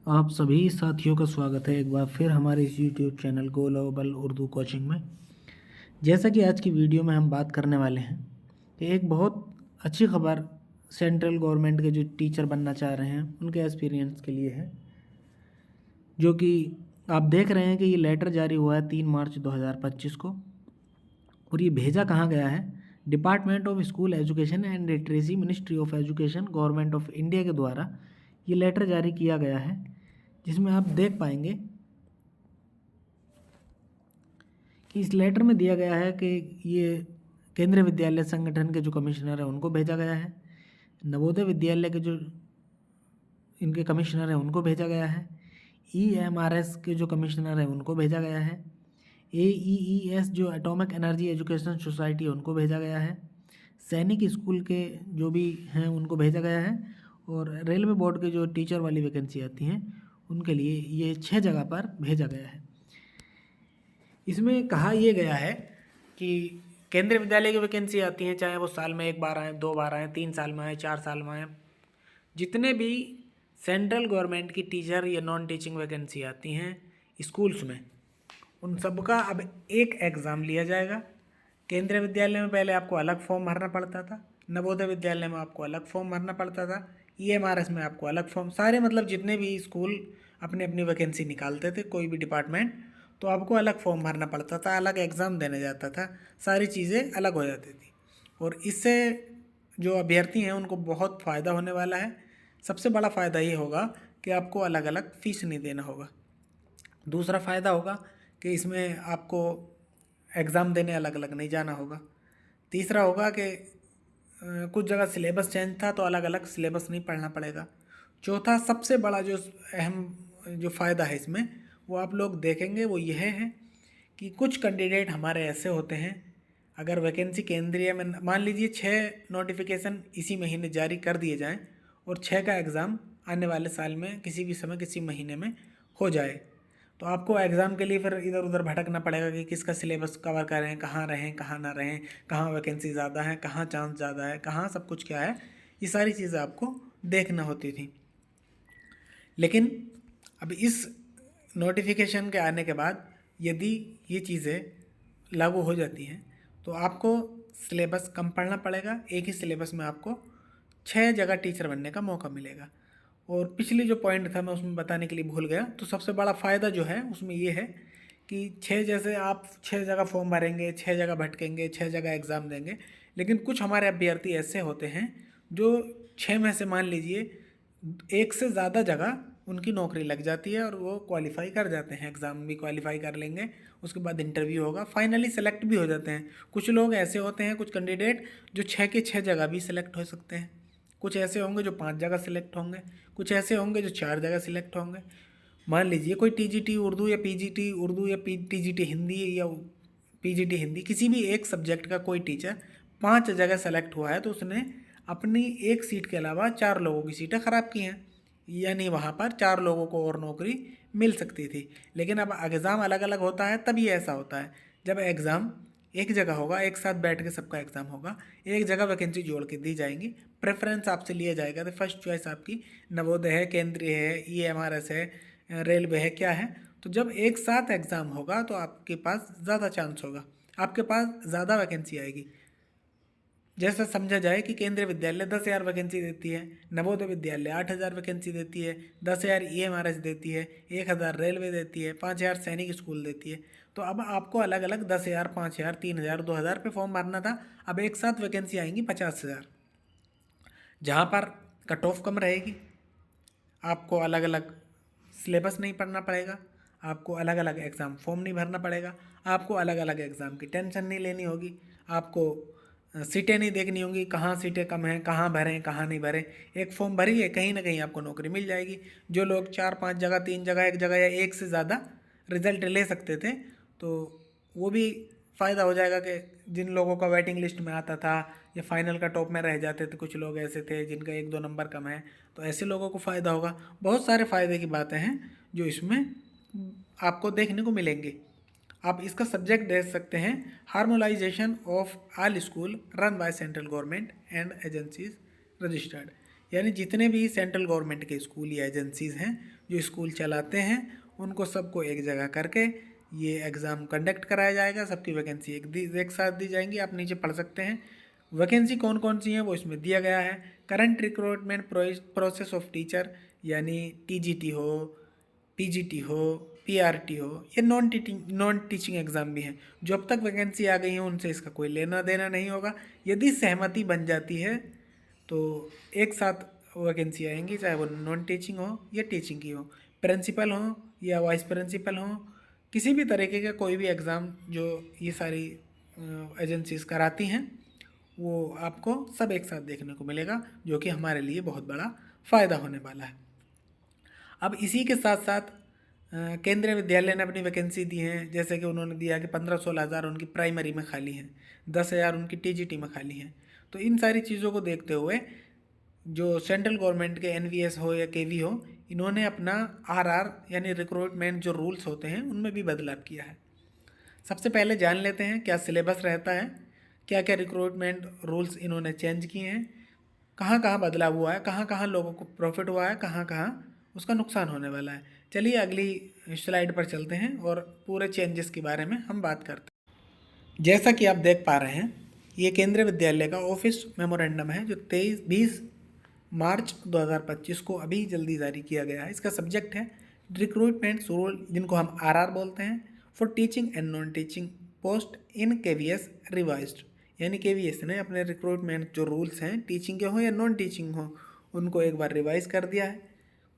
आप सभी साथियों का स्वागत है एक बार फिर हमारे इस YouTube channel global Urdu coaching में। जैसा कि आज की वीडियो में हम बात करने वाले हैं कि एक बहुत अच्छी खबर सेंट्रल गवर्नमेंट के जो टीचर बनना चाह रहे हैं उनके एक्सपीरियंस के लिए है, जो कि आप देख रहे हैं कि ये लेटर जारी हुआ है 3 मार्च 2025 को। और ये भेजा कहाँ गया है? Department of school education and literacy, ministry of education, government of India के द्वारा ये लेटर जारी किया गया है, जिसमें आप देख पाएंगे कि इस लेटर में दिया गया है कि ये केंद्रीय विद्यालय संगठन के जो कमिश्नर हैं उनको भेजा गया है, नवोदय विद्यालय के जो इनके कमिश्नर हैं उनको भेजा गया है, EMRS के जो कमिश्नर हैं उनको भेजा गया है, AEES जो एटॉमिक एनर्जी एजुकेशन सोसाइटी है उनको भेजा गया है, सैनिक स्कूल के जो भी हैं उनको भेजा गया है, और रेलवे बोर्ड के जो टीचर वाली वैकेंसी आती हैं उनके लिए ये 6 जगह पर भेजा गया है। इसमें कहा यह गया है कि केंद्रीय विद्यालय की वैकेंसी आती हैं, चाहे वो साल में 1 बार आए, 2 बार आए, 3 साल में आए, 4 साल में आए, जितने भी सेंट्रल गवर्नमेंट की टीचर या नॉन टीचिंग वैकेंसी आती हैं स्कूल्स में, उन सबका अब एक एग्ज़ाम लिया जाएगा। केंद्रीय विद्यालय में पहले आपको अलग फॉर्म भरना पड़ता था, नवोदय विद्यालय में आपको अलग फॉर्म भरना पड़ता था, EMRS में आपको अलग फॉर्म, सारे मतलब जितने भी स्कूल अपनी अपनी वैकेंसी निकालते थे, कोई भी डिपार्टमेंट, तो आपको अलग फॉर्म भरना पड़ता था, अलग एग्ज़ाम देने जाता था, सारी चीज़ें अलग हो जाती थी। और इससे जो अभ्यर्थी हैं उनको बहुत फ़ायदा होने वाला है। सबसे बड़ा फ़ायदा ये होगा कि आपको अलग अलग फ़ीस नहीं देना होगा। दूसरा फ़ायदा होगा कि इसमें आपको एग्ज़ाम देने अलग अलग नहीं जाना होगा। तीसरा होगा कि कुछ जगह सिलेबस चेंज था तो अलग अलग सिलेबस नहीं पढ़ना पड़ेगा। चौथा सबसे बड़ा जो अहम जो फ़ायदा है इसमें, वो आप लोग देखेंगे, वो यह है कि कुछ कैंडिडेट हमारे ऐसे होते हैं, अगर वैकेंसी केंद्रीय में मान लीजिए 6 नोटिफिकेशन इसी महीने जारी कर दिए जाएं और 6 का एग्ज़ाम आने वाले साल में किसी भी समय किसी महीने में हो जाए, तो आपको एग्ज़ाम के लिए फिर इधर उधर भटकना पड़ेगा कि किसका सिलेबस कवर करें, कहाँ रहें, कहाँ ना रहें, कहाँ वैकेंसी ज़्यादा है, कहाँ चांस ज़्यादा है, कहाँ सब कुछ क्या है, ये सारी चीज़ें आपको देखना होती थी। लेकिन अब इस नोटिफिकेशन के आने के बाद यदि ये चीज़ें लागू हो जाती हैं तो आपको सिलेबस कम पढ़ना पड़ेगा, एक ही सिलेबस में आपको 6 जगह टीचर बनने का मौका मिलेगा। और पिछली जो पॉइंट था मैं उसमें बताने के लिए भूल गया, तो सबसे बड़ा फ़ायदा जो है उसमें ये है कि 6 जैसे आप 6 जगह फॉर्म भरेंगे, 6 जगह भटकेंगे, 6 जगह एग्ज़ाम देंगे, लेकिन कुछ हमारे अभ्यर्थी ऐसे होते हैं जो 6 में से मान लीजिए एक से ज़्यादा जगह उनकी नौकरी लग जाती है और वो क्वालिफाई कर जाते हैं, एग्ज़ाम भी क्वालिफाई कर लेंगे, उसके बाद इंटरव्यू होगा, फाइनली सेलेक्ट भी हो जाते हैं। कुछ लोग ऐसे होते हैं, कुछ कैंडिडेट जो 6 के 6 जगह भी सिलेक्ट हो सकते हैं, कुछ ऐसे होंगे जो 5 जगह सिलेक्ट होंगे, कुछ ऐसे होंगे जो 4 जगह सिलेक्ट होंगे। मान लीजिए कोई TGT उर्दू या PGT उर्दू या TGT हिंदी या PGT हिंदी, किसी भी एक सब्जेक्ट का कोई टीचर 5 जगह सेलेक्ट हुआ है तो उसने अपनी एक सीट के अलावा 4 लोगों की सीटें ख़राब की हैं, यानी वहाँ पर 4 लोगों को और नौकरी मिल सकती थी। लेकिन अब एग्ज़ाम अलग अलग होता है, तभी ऐसा होता है। जब एग्ज़ाम एक जगह होगा, एक साथ बैठ के सबका एग्ज़ाम होगा, एक जगह वैकेंसी जोड़ के दी जाएंगी, प्रेफरेंस आपसे लिया जाएगा, तो फर्स्ट चॉइस आपकी नवोदय है, केंद्रीय है, EMRS है, रेलवे है, क्या है। तो जब एक साथ एग्ज़ाम होगा तो आपके पास ज़्यादा चांस होगा, आपके पास ज़्यादा वैकेंसी आएगी। जैसा समझा जाए कि केंद्रीय विद्यालय 10,000 वैकेंसी देती है, नवोदय विद्यालय 8,000 वैकेंसी देती है, 10,000 EMRS देती है, 1,000 रेलवे देती है, 5,000 सैनिक स्कूल देती है। तो अब आपको अलग अलग 10,000, 5,000, 3,000, 2,000 पे फॉर्म भरना था, अब एक साथ वैकेंसी आएंगी 50,000, जहाँ पर कट ऑफ कम रहेगी, आपको अलग अलग सिलेबस नहीं पढ़ना पड़ेगा, आपको अलग अलग एग्ज़ाम फॉर्म नहीं भरना पड़ेगा, आपको अलग अलग एग्ज़ाम की टेंशन नहीं लेनी होगी, आपको सीटें नहीं देखनी होंगी, कहाँ सीटें कम हैं, कहाँ भरें, कहाँ नहीं भरें। एक फॉर्म भरिए, कहीं ना कहीं आपको नौकरी मिल जाएगी। जो लोग 4-5 जगह, 3 जगह, एक जगह या एक से ज़्यादा रिज़ल्ट ले सकते थे, तो वो भी फ़ायदा हो जाएगा कि जिन लोगों का वेटिंग लिस्ट में आता था या फाइनल का टॉप में रह जाते थे, कुछ लोग ऐसे थे जिनका 1-2 नंबर कम है, तो ऐसे लोगों को फ़ायदा होगा। बहुत सारे फ़ायदे की बातें हैं जो इसमें आपको देखने को मिलेंगे। आप इसका सब्जेक्ट दे सकते हैं, harmonisation of all school run by central government and agencies registered, यानी जितने भी सेंट्रल गवर्नमेंट के स्कूल या एजेंसीज़ हैं जो स्कूल चलाते हैं उनको सबको एक जगह करके ये एग्ज़ाम कंडक्ट कराया जाएगा। सबकी वैकेंसी एक साथ दी जाएंगी। आप नीचे पढ़ सकते हैं वैकेंसी कौन कौन सी हैं वो इसमें दिया गया है। Current recruitment process of teacher, यानी टीजीटी हो, पीजीटी हो, पीआरटी हो, ये नॉन टीचिंग एग्ज़ाम भी हैं। जो अब तक वैकेंसी आ गई है उनसे इसका कोई लेना देना नहीं होगा। यदि सहमति बन जाती है तो एक साथ वैकेंसी आएंगी, चाहे वो नॉन टीचिंग हो या टीचिंग की हो, प्रिंसिपल हो या वाइस प्रिंसिपल हो, किसी भी तरीके का कोई भी एग्ज़ाम जो ये सारी एजेंसीज कराती हैं वो आपको सब एक साथ देखने को मिलेगा, जो कि हमारे लिए बहुत बड़ा फ़ायदा होने वाला है। अब इसी के साथ साथ केंद्रीय विद्यालय ने अपनी वैकेंसी दी हैं। जैसे कि उन्होंने दिया कि 15-16 हज़ार उनकी प्राइमरी में खाली हैं, 10,000 उनकी टीजीटी में खाली हैं। तो इन सारी चीज़ों को देखते हुए जो सेंट्रल गवर्नमेंट के एनवीएस हो या केवी हो, इन्होंने अपना आरआर यानी रिक्रूटमेंट जो रूल्स होते हैं उनमें भी बदलाव किया है। सबसे पहले जान लेते हैं क्या सिलेबस रहता है, क्या क्या रिक्रूटमेंट रूल्स इन्होंने चेंज किए हैं, कहाँ कहाँ बदलाव हुआ है, कहाँ कहाँ लोगों को प्रॉफिट हुआ है, कहाँ कहाँ उसका नुकसान होने वाला है। चलिए अगली स्लाइड पर चलते हैं और पूरे चेंजेस के बारे में हम बात करते हैं। जैसा कि आप देख पा रहे हैं ये केंद्रीय विद्यालय का ऑफिस मेमोरेंडम है जो 20 मार्च 2025 को अभी जल्दी जारी किया गया है। इसका सब्जेक्ट है रिक्रूटमेंट रूल, जिनको हम आरआर बोलते हैं, for teaching and non teaching post in KVS revised. यानी केवीएस ने अपने रिक्रूटमेंट जो रूल्स हैं टीचिंग के हो या नॉन टीचिंग हो उनको एक बार रिवाइज कर दिया है।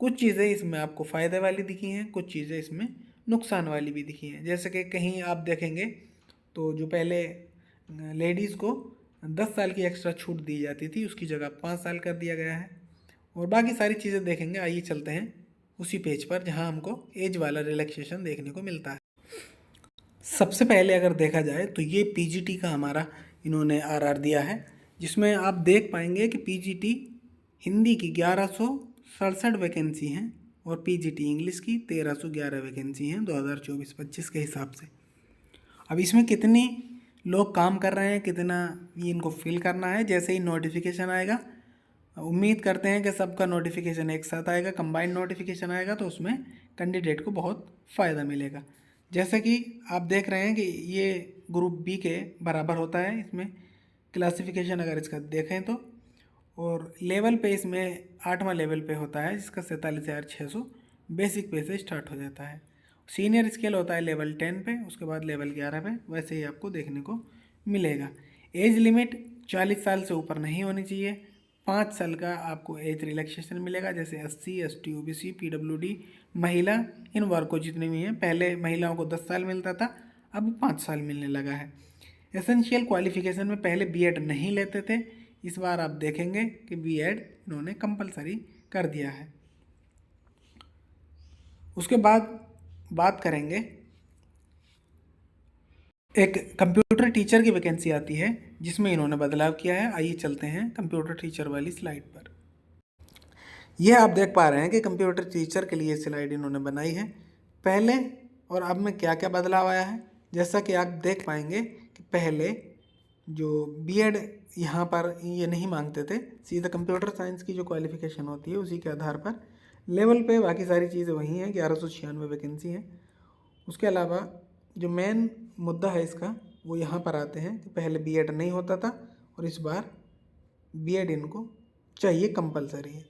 कुछ चीज़ें इसमें आपको फ़ायदे वाली दिखी हैं, कुछ चीज़ें इसमें नुकसान वाली भी दिखी हैं। जैसे कि कहीं आप देखेंगे तो जो पहले लेडीज़ को 10 साल की एक्स्ट्रा छूट दी जाती थी उसकी जगह 5 साल कर दिया गया है। और बाकी सारी चीज़ें देखेंगे। आइए चलते हैं उसी पेज पर जहां हमको एज वाला रिलैक्सेशन देखने को मिलता है। सबसे पहले अगर देखा जाए तो ये पीजीटी का हमारा इन्होंने आरआर दिया है, जिसमें आप देख पाएंगे कि पीजीटी हिंदी की 1167 वैकेंसी हैं और पीजीटी इंग्लिश की 1311 वैकेंसी हैं 2024-25 के हिसाब से। अब इसमें कितने लोग काम कर रहे हैं, कितना ये इनको फिल करना है, जैसे ही नोटिफिकेशन आएगा उम्मीद करते हैं कि सबका नोटिफिकेशन एक साथ आएगा, कंबाइंड नोटिफिकेशन आएगा तो उसमें कैंडिडेट को बहुत फ़ायदा मिलेगा। जैसे कि आप देख रहे हैं कि ये ग्रुप बी के बराबर होता है इसमें क्लासिफिकेशन अगर इसका देखें तो, और लेवल पे इसमें 8वां लेवल पे होता है जिसका 47,600 बेसिक पे से स्टार्ट हो जाता है। सीनियर स्केल होता है लेवल 10 पे, उसके बाद लेवल 11 पे, वैसे ही आपको देखने को मिलेगा। एज लिमिट 40 साल से ऊपर नहीं होनी चाहिए। 5 साल का आपको एज रिलैक्सेशन मिलेगा, जैसे SC, ST, OBC, PWD, महिला, इन वर्ग को जितने भी हैं। पहले महिलाओं को 10 साल मिलता था, अब 5 साल मिलने लगा है। एसेंशियल क्वालिफिकेशन में पहले बीएड नहीं लेते थे, इस बार आप देखेंगे कि बीएड इन्होंने कंपलसरी कर दिया है। उसके बाद बात करेंगे एक कंप्यूटर टीचर की वैकेंसी आती है जिसमें इन्होंने बदलाव किया है। आइए चलते हैं कंप्यूटर टीचर वाली स्लाइड पर। यह आप देख पा रहे हैं कि कंप्यूटर टीचर के लिए स्लाइड इन्होंने बनाई है पहले और अब में क्या क्या बदलाव आया है। जैसा कि आप देख पाएंगे कि पहले जो बीएड यहाँ पर ये नहीं मांगते थे, सीधा कंप्यूटर साइंस की जो क्वालिफिकेशन होती है उसी के आधार पर लेवल पे बाकी सारी चीज़ें वही हैं। 1196 वैकेंसी हैं। उसके अलावा जो मेन मुद्दा है इसका वो यहाँ पर आते हैं कि पहले बीएड नहीं होता था और इस बार बीएड इनको चाहिए कंपलसरी है।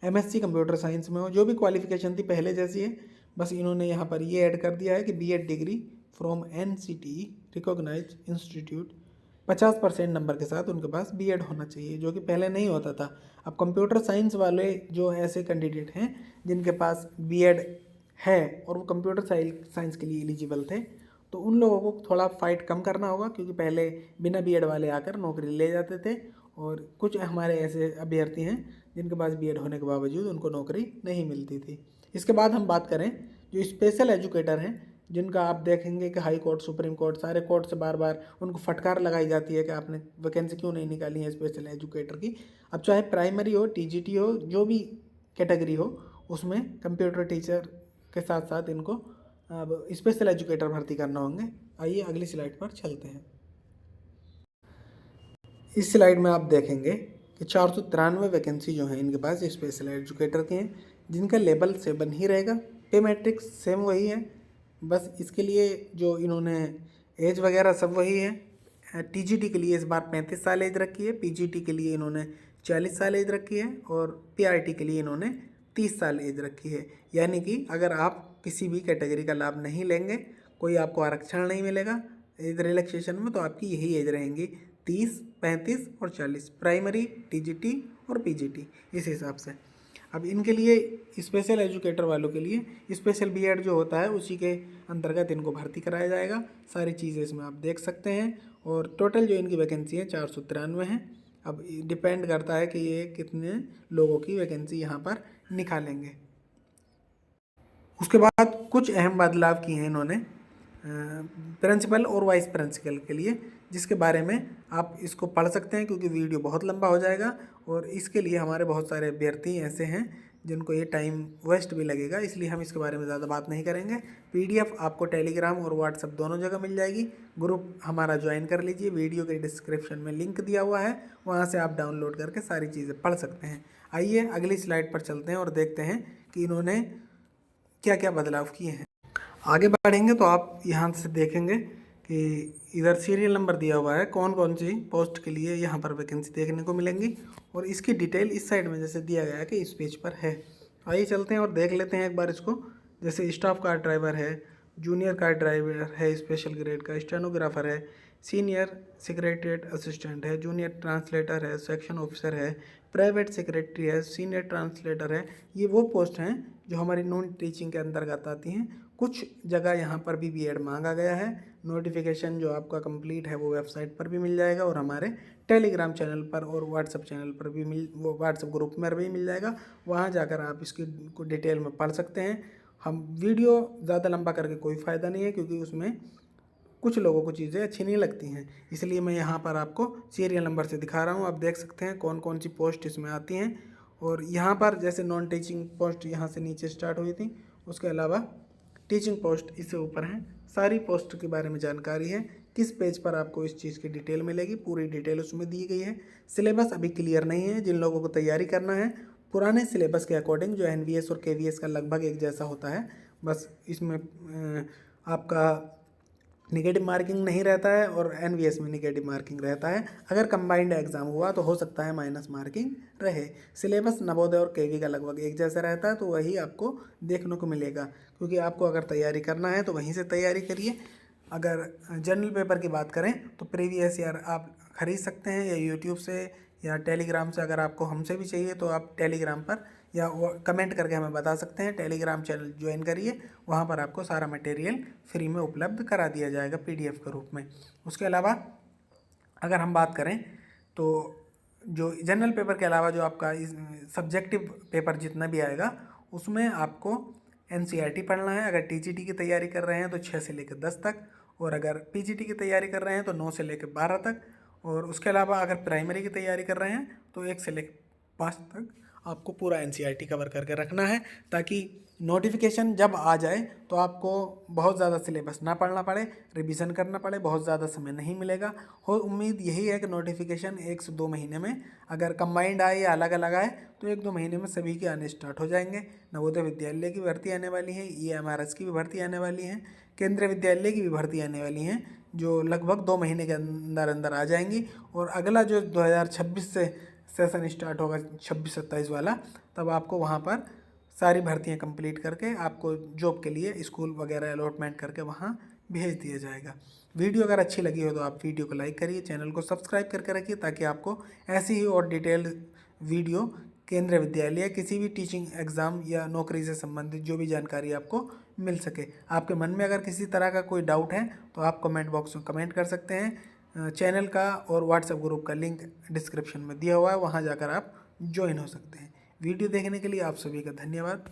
एमएससी कंप्यूटर साइंस में हो, जो भी क्वालिफिकेशन थी पहले जैसी है, बस इन्होंने यहाँ पर ये ऐड कर दिया है कि BEd degree from NCTE recognise institute 50% number के साथ उनके पास बीएड होना चाहिए, जो कि पहले नहीं होता था। अब कंप्यूटर साइंस वाले जो ऐसे कैंडिडेट हैं जिनके पास बीएड है और वो कंप्यूटर साइंस के लिए एलिजिबल थे, तो उन लोगों को थोड़ा फाइट कम करना होगा, क्योंकि पहले बिना बीएड वाले आकर नौकरी ले जाते थे और कुछ हमारे ऐसे अभ्यर्थी हैं जिनके पास बीएड होने के बावजूद उनको नौकरी नहीं मिलती थी। इसके बाद हम बात करें जो स्पेशल एजुकेटर हैं, जिनका आप देखेंगे कि हाई कोर्ट, सुप्रीम कोर्ट, सारे कोर्ट से बार बार उनको फटकार लगाई जाती है कि आपने वैकेंसी क्यों नहीं निकाली है स्पेशल एजुकेटर की। अब चाहे प्राइमरी हो, टीजीटी हो, जो भी कैटेगरी हो, उसमें कंप्यूटर टीचर के साथ साथ इनको अब स्पेशल एजुकेटर भर्ती करना होंगे। आइए अगली स्लाइड पर चलते हैं। इस स्लाइड में आप देखेंगे कि 493 वैकेंसी जो है इनके पास स्पेशल एजुकेटर के हैं, जिनका लेवल 7 ही रहेगा। पे मैट्रिक्स सेम वही है, बस इसके लिए जो इन्होंने एज वगैरह सब वही है। टीजीटी के लिए इस बार 35 साल एज रखी है, पीजीटी के लिए इन्होंने 40 साल एज रखी है और पीआरटी के लिए इन्होंने 30 साल एज रखी है। यानी कि अगर आप किसी भी कैटेगरी का लाभ नहीं लेंगे, कोई आपको आरक्षण नहीं मिलेगा एज रिलैक्सेशन में, तो आपकी यही एज रहेंगी 30, 35 और 40, प्राइमरी, टीजीटी और पीजीटी इस हिसाब से। अब इनके लिए स्पेशल एजुकेटर वालों के लिए स्पेशल बीएड जो होता है उसी के अंतर्गत इनको भर्ती कराया जाएगा। सारी चीज़ें इसमें आप देख सकते हैं और टोटल जो इनकी वैकेंसी है 493 है। अब डिपेंड करता है कि ये कितने लोगों की वैकेंसी यहाँ पर निकालेंगे। उसके बाद कुछ अहम बदलाव किए हैं इन्होंने प्रिंसिपल और वाइस प्रिंसिपल के लिए, जिसके बारे में आप इसको पढ़ सकते हैं क्योंकि वीडियो बहुत लंबा हो जाएगा और इसके लिए हमारे बहुत सारे अभ्यर्थी ऐसे हैं जिनको ये टाइम वेस्ट भी लगेगा, इसलिए हम इसके बारे में ज़्यादा बात नहीं करेंगे। पीडीएफ आपको टेलीग्राम और व्हाट्सएप दोनों जगह मिल जाएगी। ग्रुप हमारा ज्वाइन कर लीजिए, वीडियो के डिस्क्रिप्शन में लिंक दिया हुआ है, वहाँ से आप डाउनलोड करके सारी चीज़ें पढ़ सकते हैं। आइए अगली स्लाइड पर चलते हैं और देखते हैं कि इन्होंने क्या क्या बदलाव किए हैं। आगे बढ़ेंगे तो आप यहाँ से देखेंगे कि इधर सीरियल नंबर दिया हुआ है, कौन कौन सी पोस्ट के लिए यहाँ पर वैकेंसी देखने को मिलेंगी और इसकी डिटेल इस साइड में जैसे दिया गया है कि इस पेज पर है। आइए चलते हैं और देख लेते हैं एक बार इसको। जैसे स्टाफ कार ड्राइवर है, जूनियर कार ड्राइवर है स्पेशल ग्रेड का, स्टेनोग्राफर है, सीनियर सेक्रेटरीट असिस्टेंट है, जूनियर ट्रांसलेटर है, सेक्शन ऑफिसर है, प्राइवेट सेक्रेटरी है, सीनियर ट्रांसलेटर है। ये वो पोस्ट हैं जो हमारी नॉन टीचिंग के अंतर्गत आती हैं। कुछ जगह यहाँ पर भी बीएड मांगा गया है। नोटिफिकेशन जो आपका कंप्लीट है वो वेबसाइट पर भी मिल जाएगा और हमारे टेलीग्राम चैनल पर और व्हाट्सएप चैनल पर भी वो व्हाट्सएप ग्रुप में भी मिल जाएगा। वहाँ जाकर आप इसकी को डिटेल में पढ़ सकते हैं। हम वीडियो ज़्यादा लंबा करके कोई फ़ायदा नहीं है क्योंकि उसमें कुछ लोगों को चीज़ें अच्छी नहीं लगती हैं, इसलिए मैं यहाँ पर आपको सीरियल नंबर से दिखा रहा हूँ। आप देख सकते हैं कौन कौन सी पोस्ट इसमें आती हैं और यहाँ पर जैसे नॉन टीचिंग पोस्ट यहाँ से नीचे स्टार्ट हुई थी, उसके अलावा टीचिंग पोस्ट इससे ऊपर हैं। सारी पोस्ट के बारे में जानकारी है, किस पेज पर आपको इस चीज़ की डिटेल मिलेगी, पूरी डिटेल उसमें दी गई है। सिलेबस अभी क्लियर नहीं है, जिन लोगों को तैयारी करना है पुराने सिलेबस के अकॉर्डिंग जो एनवीएस और केवीएस का लगभग एक जैसा होता है, बस इसमें आपका निगेटिव मार्किंग नहीं रहता है और एनवीएस में निगेटिव मार्किंग रहता है। अगर कंबाइंड एग्जाम हुआ तो हो सकता है माइनस मार्किंग रहे। सिलेबस नवोदय और केवी का लगभग एक जैसा रहता है, तो वही आपको देखने को मिलेगा क्योंकि आपको अगर तैयारी करना है तो वहीं से तैयारी करिए। अगर जनरल पेपर की बात करें तो प्रीवियस ईयर आप खरीद सकते हैं या यूट्यूब से या टेलीग्राम से। अगर आपको हमसे भी चाहिए तो आप टेलीग्राम पर या कमेंट करके हमें बता सकते हैं। टेलीग्राम चैनल ज्वाइन करिए, वहाँ पर आपको सारा मटेरियल फ्री में उपलब्ध करा दिया जाएगा पीडीएफ के रूप में। उसके अलावा अगर हम बात करें तो जो जनरल पेपर के अलावा जो आपका सब्जेक्टिव पेपर जितना भी आएगा उसमें आपको एनसीईआरटी पढ़ना है। अगर टीजीटी की तैयारी कर रहे हैं तो 6 से लेकर 10 तक, और अगर पीजीटी की तैयारी कर रहे हैं तो 9 से लेकर 12 तक, और उसके अलावा अगर प्राइमरी की तैयारी कर रहे हैं तो 1 से लेकर 5 तक आपको पूरा एनसीईआरटी कवर करके रखना है, ताकि नोटिफिकेशन जब आ जाए तो आपको बहुत ज़्यादा सिलेबस ना पढ़ना पड़े, रिवीजन करना पड़े, बहुत ज़्यादा समय नहीं मिलेगा। हो उम्मीद यही है कि नोटिफिकेशन 1 से 2 महीने में, अगर कंबाइंड आए या अलग अलग आए तो 1-2 महीने में सभी के आने स्टार्ट हो जाएंगे। नवोदय विद्यालय की भर्ती आने वाली है, ईएमआरएस की भी भर्ती आने वाली है, केंद्रीय विद्यालय की भी भर्ती आने वाली हैं, जो लगभग 2 महीने के अंदर अंदर आ जाएंगी। और अगला जो 2026 से सेशन स्टार्ट होगा 26-27 वाला, तब आपको वहाँ पर सारी भर्तियाँ कंप्लीट करके आपको जॉब के लिए स्कूल वगैरह अलॉटमेंट करके वहाँ भेज दिया जाएगा। वीडियो अगर अच्छी लगी हो तो आप वीडियो को लाइक करिए, चैनल को सब्सक्राइब करके रखिए, ताकि आपको ऐसी ही और डिटेल्ड वीडियो केंद्रीय विद्यालय किसी भी टीचिंग एग्ज़ाम या नौकरी से संबंधित जो भी जानकारी आपको मिल सके। आपके मन में अगर किसी तरह का कोई डाउट है तो आप कमेंट बॉक्स में कमेंट कर सकते हैं। चैनल का और व्हाट्सएप ग्रुप का लिंक डिस्क्रिप्शन में दिया हुआ है, वहाँ जाकर आप ज्वाइन हो सकते हैं। वीडियो देखने के लिए आप सभी का धन्यवाद।